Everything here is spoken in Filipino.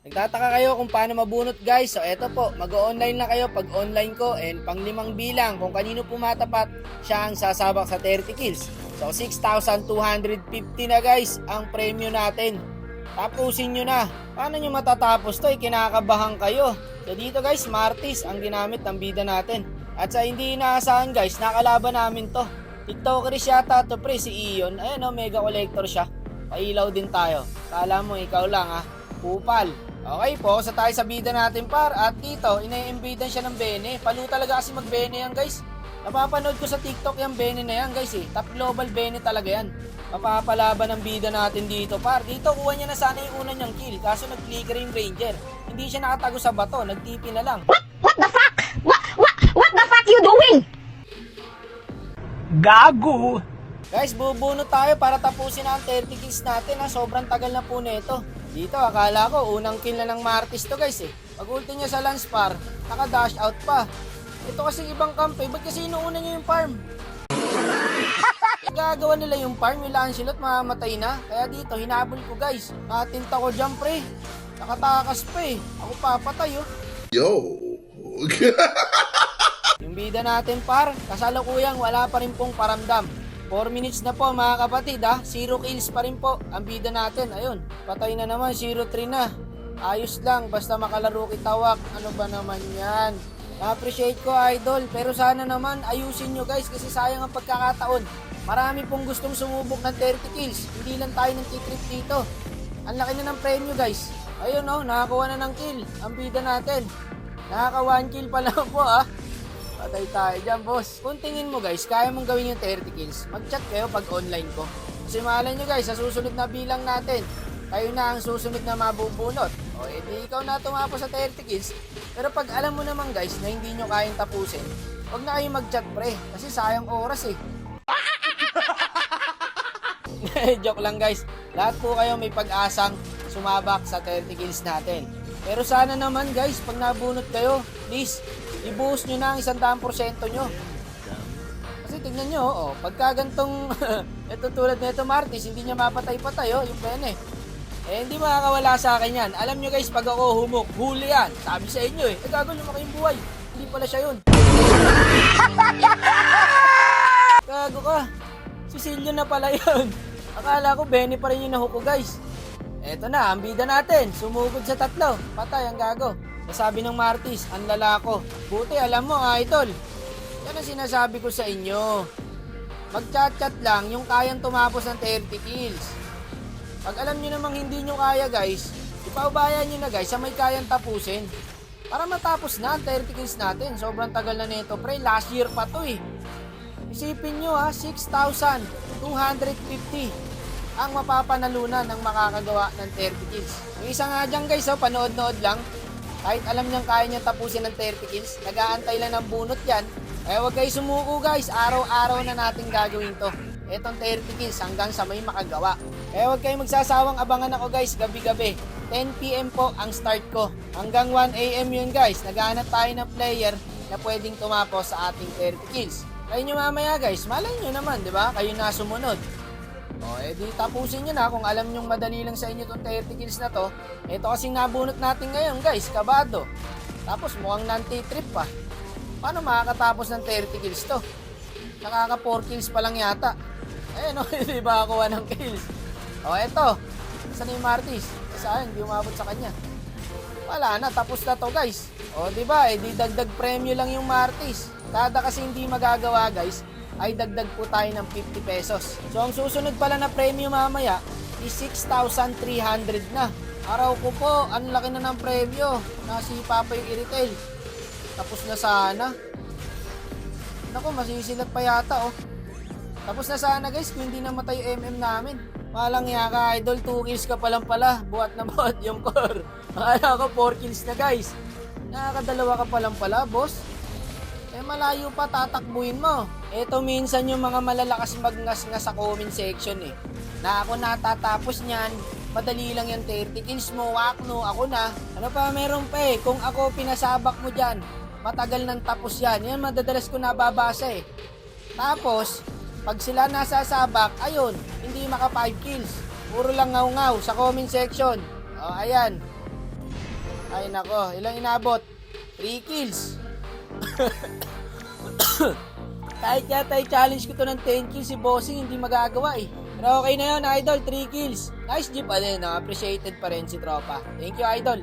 Nagtataka kayo kung paano mabunot guys. So eto po, mag-online na kayo pag online ko and pang 5 bilang kung kanino pumatapat siya ang sasabak sa 30 kills. So 6,250 na guys ang premyo natin. Tapusin nyo na. Paano nyo matatapos to? Kinakabahan kayo. So dito guys, Martis ang ginamit ng bida natin. At sa hindi inaasahan guys, nakalaban namin to. TikTokeris yata to pre, si Ion. Ayan o, mega collector siya. Pailaw din tayo. Kala mo ikaw lang ha. Kupal. Okay po, sa tayo sa bida natin par. At dito, ina-imbidan siya ng Bene. Palu talaga kasi mag-Bene yan guys. Napapanood ko sa TikTok yung Bene na yan guys eh. Top global Bene talaga yan. Mapapalaban ng bida natin dito par. Dito kuha niya na sana yung una niyang kill. Kaso nag-flicker yung Ranger. Hindi siya nakatago sa bato. Nag-TP na lang. What the fuck? What the fuck you doing? Gago! Guys, bubuno tayo para tapusin na ang 30 kills natin ha. Sobrang tagal na po nito. Dito, akala ko unang kill na ng Martis to guys eh. Pag ulti niya sa lance par, naka-dash out pa. Ito kasi ibang camp eh. Ba't kasi inuuna niyo yung farm? Gagawa nila yung farm, yung Lancelot mamamatay na. Kaya dito, hinabol ko guys. Natinta ko dyan pre. Nakatakas pa eh. Ako papatay oh. Yo! Yung bida natin par, kasalukuyang wala pa rin pong paramdam. 4 minutes na po mga kapatid ha, 0 kills pa rin po ang bida natin. Ayun, patay na naman, 0-3 na. Ayos lang, basta makalaro kitawak. Ano ba naman yan? Na-appreciate ko idol, pero sana naman ayusin nyo guys kasi sayang ang pagkakataon. Marami pong gustong sumubok ng 30 kills, hindi lang tayo ng titrip dito. Ang laki na ng premyo guys. Ayun oh, nakakuha na ng kill ang bida natin. Nakaka 1 kill pa lang po ah. Patay tayo dyan boss. Kung tingin mo guys, kaya mong gawin yung 30 kills, mag-chat kayo pag online ko. Kasi malay nyo guys, sa susunod na bilang natin, kayo na ang susunod na mabubunot. O edi ikaw na tumapos sa 30 kills. Pero pag alam mo naman guys na hindi nyo kayang tapusin, huwag na kayo mag-chat pre. Kasi sayang oras eh. Joke lang guys. Lahat po kayo may pag-asang sumabak sa 30 kills natin. Pero sana naman guys, pag nabunot kayo, please, i-boost nyo na ang 100% nyo. Kasi tignan nyo, oh, pagka gantong, ito tulad nito Martis, hindi niya mapatay-patay, oh, yung Bene. Eh, hindi makakawala sa akin yan. Alam nyo guys, pag ako humok, huli yan. Sabi sa inyo eh, gago lumaki yung buhay. Hindi pala siya yun. Gago ka. Sicilio na pala yun. Akala ko Bene pa rin yung nahuko guys. Eto na, ang bida natin. Sumugod sa tatlo. Patay ang gago. Nasabi ng Martis, ang lalako. Buti alam mo idol. Yan ang sinasabi ko sa inyo. Mag-chat-chat lang yung kayang tumapos ng 30 kills. Pag alam nyo namang hindi nyo kaya guys, ipaubayan nyo na guys sa may kayang tapusin. Para matapos na ang 30 kills natin. Sobrang tagal na nito pre. Last year pa to eh. Isipin nyo ha, 6,250 ang mapapanalunan ng makakagawa ng 30 kills. Yung isa nga dyan guys, oh, panood-nood lang. Kahit alam niyang kaya niya tapusin ng 30 kills, nag-aantay lang ng bunot yan. Eh huwag kayo sumuko guys, araw-araw na natin gagawin to. Etong 30 kills hanggang sa may makagawa. Eh huwag kayo magsasawang abangan ako guys, gabi-gabi. 10 PM po ang start ko. Hanggang 1 AM yun guys, naghahanap tayo ng player na pwedeng tumapos sa ating 30 kills. Kayo nyo mamaya guys, malay nyo naman, di ba? Kayo na sumunod. O, edi tapusin nyo na kung alam nyong madali lang sa inyo itong 30 kills na to. Ito kasing nabunot natin ngayon guys, kabado. Tapos mukhang nanti-trip pa. Paano makakatapos ng 30 kills to? Nakaka 4 kills pa lang yata. Ayun o, hindi ba ako ng kills? O, eto. Saan yung Martis? Saan? Hindi umabot sa kanya. Wala na, tapos na to guys. O, diba? Edi dagdag premyo lang yung Martis. Kada kasi hindi magagawa guys, ay dagdag po tayo ng 50 pesos. So ang susunod pala na premyo mamaya is 6,300 na. Araw ko po, ang laki na ng premyo. Nasipa pa yung i-retail. Tapos na sana. Naku, masisilat pa yata oh. Tapos na sana guys kung hindi namatay yung MM namin. Malang yaka idol, 2 kills ka pa lang pala. Buhat na buhat yung core. Akala ko 4 kills na guys. Nakakadalawa ka pa lang pala boss. Eh malayo pa, tatakbuhin mo. Eto minsan yung mga malalakas magngas nga sa comment section eh. Na ako natatapos niyan, madali lang yung 30 kills mo, wakno, ako na. Ano pa meron pa eh, kung ako pinasabak mo dyan, matagal nang tapos yan. Yan madadalas ko nababasa eh. Tapos, pag sila nasasabak, ayun, hindi maka 5 kills. Puro lang ngaw-ngaw sa comment section. O, ayan. Ay nako, ilang inabot? 3 kills. Kahit yata i-challenge ko to ng 10 kills si Bossing, hindi magagawa eh. Pero okay na yun, Idol, 3 kills. Nice G pa din, no? Appreciated pa rin si Tropa. Thank you, Idol.